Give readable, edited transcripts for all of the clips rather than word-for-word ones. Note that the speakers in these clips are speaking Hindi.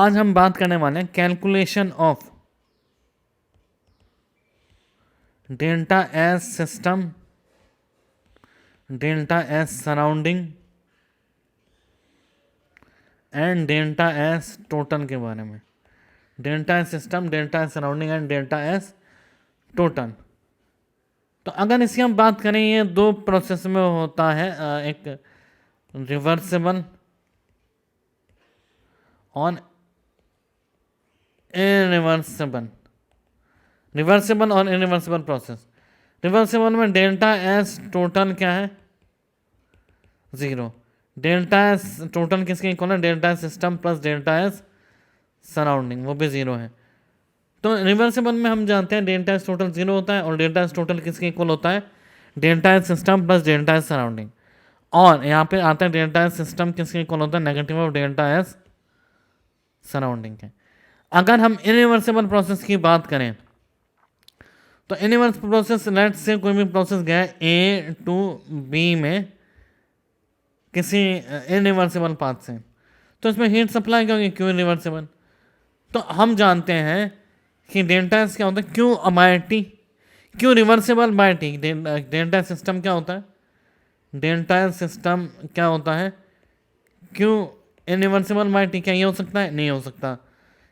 आज हम बात करने वाले हैं calculation of delta S system, delta S surrounding and delta S total के बारे में। Delta S system, delta S surrounding and delta S total. तो अगर इसकी हम बात करें, ये दो प्रोसेस में होता है, एक रिवर्सिबल और इरिवर्सिबल। रिवर्सिबल और इरिवर्सिबल प्रोसेस। रिवर्सिबल में डेल्टा एस टोटल क्या है? 0। डेल्टा एस टोटल किसके इक्वल है? Delta S system plus delta S surrounding, वो भी 0 है। तो रिवर्सिबल में हम जानते हैं डेल्टा एस टोटल 0 होता है और डेल्टा एस टोटल किसके इक्वल होता है? Delta S system plus delta S surrounding. और यहाँ पे आता है डेल्टा एस सिस्टम किसके इक्वल होता है? Negative of delta S surrounding के। अगर हम इनरिवर्सिबल प्रोसेस की बात करें तो इनरिवर्सिबल प्रोसेस, लेट से कोई भी प्रोसेस गया ए टू बी में किसी इनरिवर्सिबल पाथ से, तो इसमें हीट सप्लाई क्या होगी? क्यू इनरिवर्सिबल। तो हम जानते हैं कि डेल्टा एस क्या होता है? Q by T. Q reversible by T. Delta system क्या होता है? डेल्टा सिस्टम क्या होता है? Q irreversible by T. क्या ये हो सकता है? नहीं हो सकता।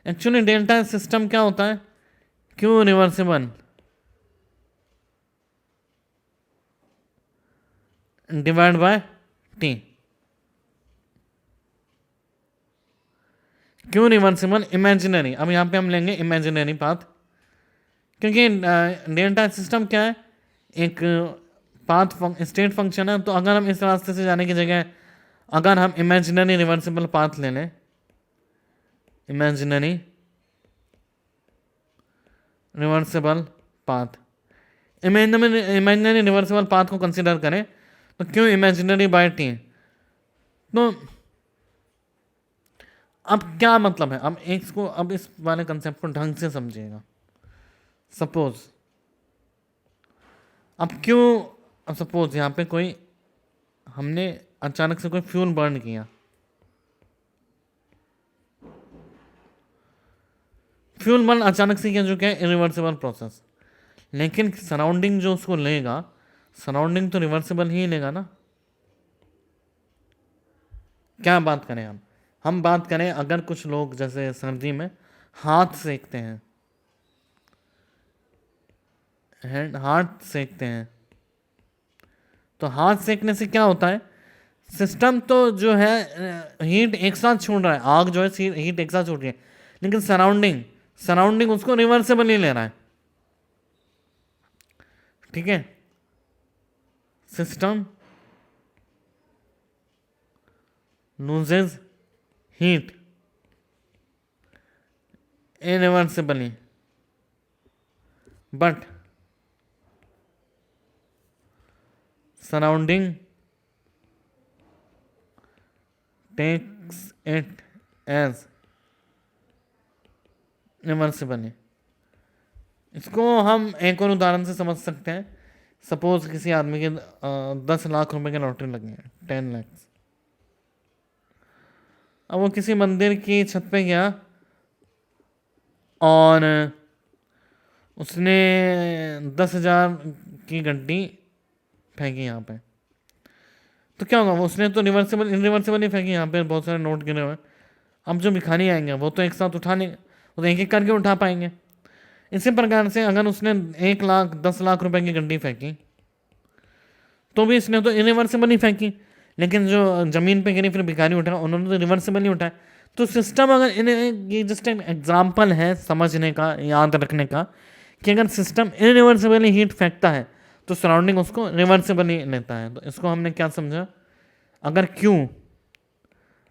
एक्चुअली डेल्टा सिस्टम क्या होता है? Q reversible divide by T. क्यों रिवर्सिबल? इमेजिनरी। अब यहाँ पे हम लेंगे इमेजिनरी पाथ, क्योंकि डेल्टा सिस्टम क्या है? एक पाथ स्टेट फंक्शन है। तो अगर हम इस रास्ते से जाने की जगह अगर हम इमेजिनरी रिवर्सिबल पाथ ले लें, imaginary reversible path, imaginary reversible path को कंसिडर करें तो क्यों इमेजिनरी बाय टी। तो अब क्या मतलब है? अब इसको, अब इस वाले कंसेप्ट को ढंग से समझिएगा। सपोज अब क्यों, अब सपोज यहाँ पे कोई, हमने अचानक से कोई फ्यूल बर्न किया, फ्यूल बर्न अचानक से किया, जो क्या है? Irreversible process. लेकिन सराउंडिंग जो उसको लेगा, सराउंडिंग तो रिवर्सिबल ही लेगा ना। क्या बात करें हम बात करें, अगर कुछ लोग जैसे सर्दी में हाथ सेकते हैं, हाथ सेकते हैं, तो हाथ सेकने से क्या होता है? सिस्टम तो जो है हीट एक साथ छोड़ रहा है, आग जो है हीट एक साथ छोड़ रही है, लेकिन सराउंडिंग, सराउंडिंग उसको रिवर्सिबल ही ले रहा है। ठीक है, system loses heat irreversibly, but surrounding takes it as reversibly. इसको हम एक और उदाहरण से समझ सकते हैं। सपोज किसी आदमी के 10 लाख रुपए के लॉटरी लगी है, 10 लाख। अब वो किसी मंदिर की छत पे गया और उसने 10,000 की घंटी फेंकी यहाँ पे, तो क्या होगा? उसने तो रिवर्सिबल इनरिवर्सिबल ही फेंकी। यहाँ पे बहुत सारे नोट गिरे हुए हैं। अब जो भिखारी आएंगे वो तो एक साथ उठा लेंगे, वो तो एक एक करके उठा पाएंगे। इसी प्रकार से अगर उसने 1 लाख 10 लाख रुपए की घंटी फेंकी, तो भी इसने तो इरिवर्सिबल ही फेंकी, लेकिन जो जमीन पे गिरी फिर भिखारी उठा, उन्होंने तो रिवर्सिबल ही उठाया। तो सिस्टम, अगर ये जस्ट एक एग्जाम्पल है समझने का, याद रखने का, कि अगर सिस्टम इरिवर्सिबली हीट फेंकता है तो सराउंडिंग उसको रिवर्सिबली लेता है। तो इसको हमने क्या समझा? अगर क्यू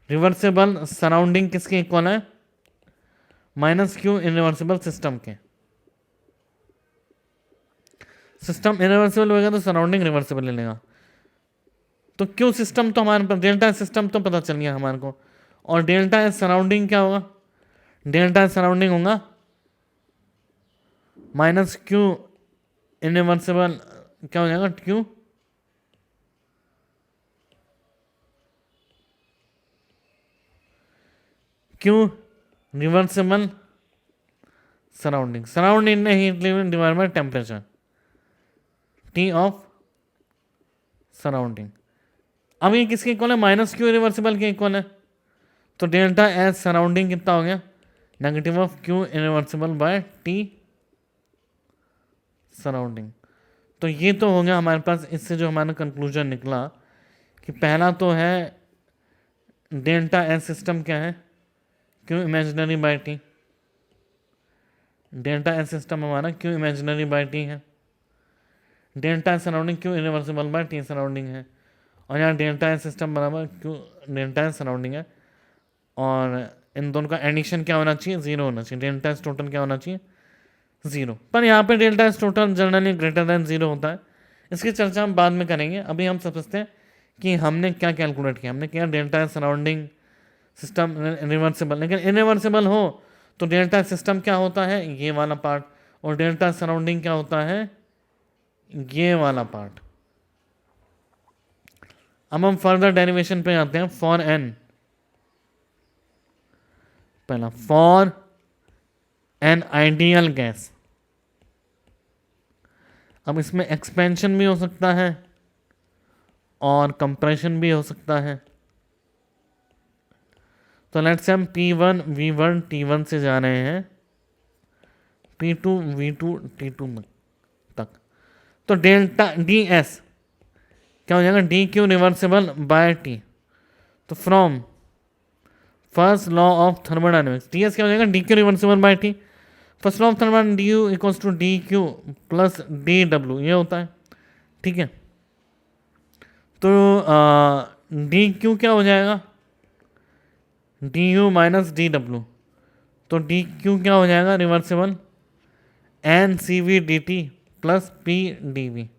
रिवर्सिबल सराउंडिंग किसके इक्वल है? माइनस क्यू इरिवर्सिबल सिस्टम के। सिस्टम इरिवर्सिबल होगा तो सराउंडिंग रिवर्सिबल लेगा। तो क्यू सिस्टम तो हमारे पास, डेल्टा सिस्टम तो पता चल गया हमारे को, और डेल्टा एस सराउंडिंग क्या होगा? डेल्टा एस सराउंडिंग होगा माइनस क्यू इनरिवर्सिबल, क्या हो जाएगा? Q Q reversible surrounding, surrounding ने heat limit divide by temperature, T of surrounding. अब ये किसके इक्वल है, माइनस क्यू इरिवर्सिबल के इक्वल है, तो डेल्टा एस सराउंडिंग कितना हो गया, negative of Q irreversible by T surrounding. तो ये तो हो गया हमारे पास, इससे जो हमारा कंक्लूजन निकला कि पहला तो है डेल्टा एस सिस्टम क्या है, Q imaginary by T, delta S system हमारा क्यू इमेजिनरी बाय टी है, delta S surrounding Q irreversible by T surrounding है, और यहाँ डेल्टा एस सिस्टम बराबर क्यू डेल्टा एस सराउंडिंग है, और इन दोनों का एडिशन क्या होना चाहिए, जीरो होना चाहिए, डेल्टा एस टोटल क्या होना चाहिए, जीरो। पर यहाँ पे delta S total generally greater than zero होता है, इसकी चर्चा हम बाद में करेंगे। अभी हम समझते हैं कि हमने क्या कैलकुलेट किया, हमने किया delta S surrounding system reversible, लेकिन इनरिवर्सिबल हो तो डेल्टा सिस्टम क्या होता है, ये वाला पार्ट, और डेल्टा सराउंडिंग क्या होता है, ये वाला पार्ट। अब हम फर्दर डेरिवेशन पे आते हैं, फॉर एन, पहला फॉर एन आइडियल गैस, अब इसमें एक्सपेंशन भी हो सकता है और कंप्रेशन भी हो सकता है। तो लेट्स से हम P1 V1 T1 से जा रहे हैं P2 V2 T2 तक, तो डेल्टा DS क्या हो जाएगा, D Q reversible by T. तो from first law of thermodynamics D S क्या हो जाएगा, D Q reversible by T, first law of thermodynamics D U equals to D Q plus D W, ये होता है, ठीक है। तो डी क्यू क्या हो जाएगा, D U minus D W, तो डी क्यू क्या हो जाएगा, reversible N C V D T plus P D V.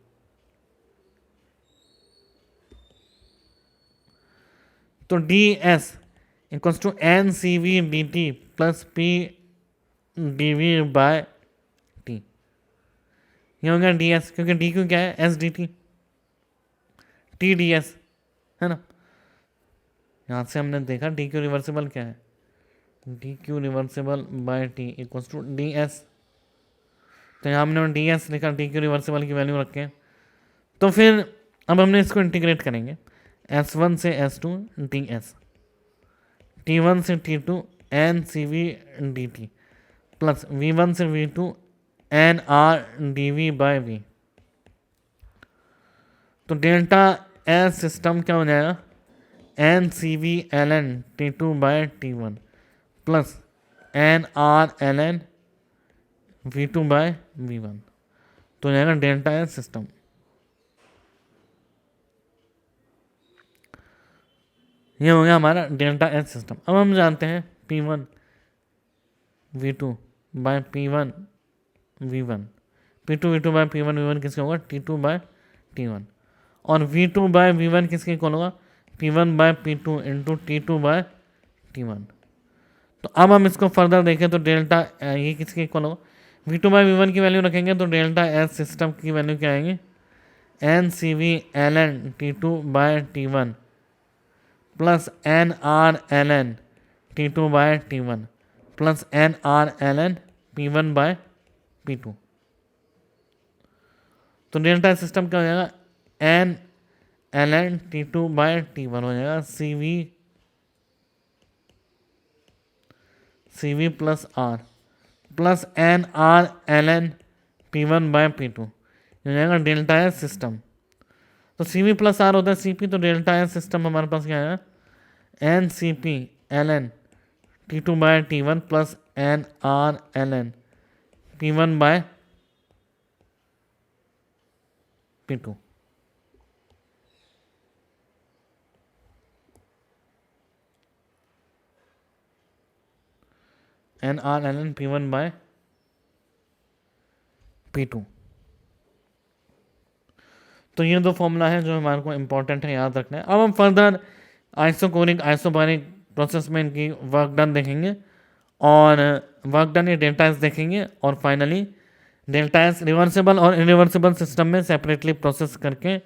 तो D S equals to N C V D T plus P D V by T, ये हो गया डी एस, क्योंकि डी क्यू क्या है, S D T, T D S है ना। यहाँ से हमने देखा डी क्यू रिवर्सिबल क्या है, D Q reversible by T equals to D S, तो यहाँ हमने डी एस लिखा, डी क्यू रिवर्सिबल की वैल्यू रखे। तो फिर अब हमने इसको इंटीग्रेट करेंगे, S1 से S2 डी एस, T1 से T2 N C V D T plus V1 से V2 N R D V by V. तो डेल्टा एस सिस्टम क्या हो जाएगा, N C V L N T two by T one plus N R L N V two by V one, तो हो जाएगा डेल्टा एस सिस्टम। ये हो गया हमारा डेल्टा एस सिस्टम। अब हम जानते हैं P one V two by P one V one, P two V two by P one V one किसका होगा, T two by T one, और V two by V one किसके इक्वल होगा, P one by P two into T two by T one. तो अब हम इसको फर्दर देखें तो डेल्टा ये किसके इक्वल होगा, V two by V one की वैल्यू रखेंगे तो डेल्टा एस सिस्टम की वैल्यू क्या आएंगे, N C V L N T two by T one plus N R L N T two by T one plus N R L N P one by P two. तो डेल्टा सिस्टम क्या हो जाएगा, N L N T two by T one हो जाएगा C V plus are plus N R L N P one by P two, हो जाएगा डेल्टा एस सिस्टम। तो सी वी प्लस आर होता है सी पी, तो डेल्टा एस सिस्टम हमारे पास क्या आएगा, N C P L N T two by T one plus N R L N P one by P two. N R L N P one by P two. तो ये दो फॉर्मूला है जो हमारे को इंपॉर्टेंट है, याद रखना है। अब हम फर्दर आइसोकोरिक आइसोबारिक प्रोसेस में इनकी वर्क डन देखेंगे, और वर्क डन ये डेल्टा एस देखेंगे, और फाइनली डेल्टा एस रिवर्सिबल और इरिवर्सिबल सिस्टम में सेपरेटली प्रोसेस करके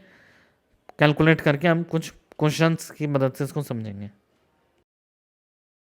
कैलकुलेट करके हम कुछ क्वेश्चंस की मदद से इसको समझेंगे।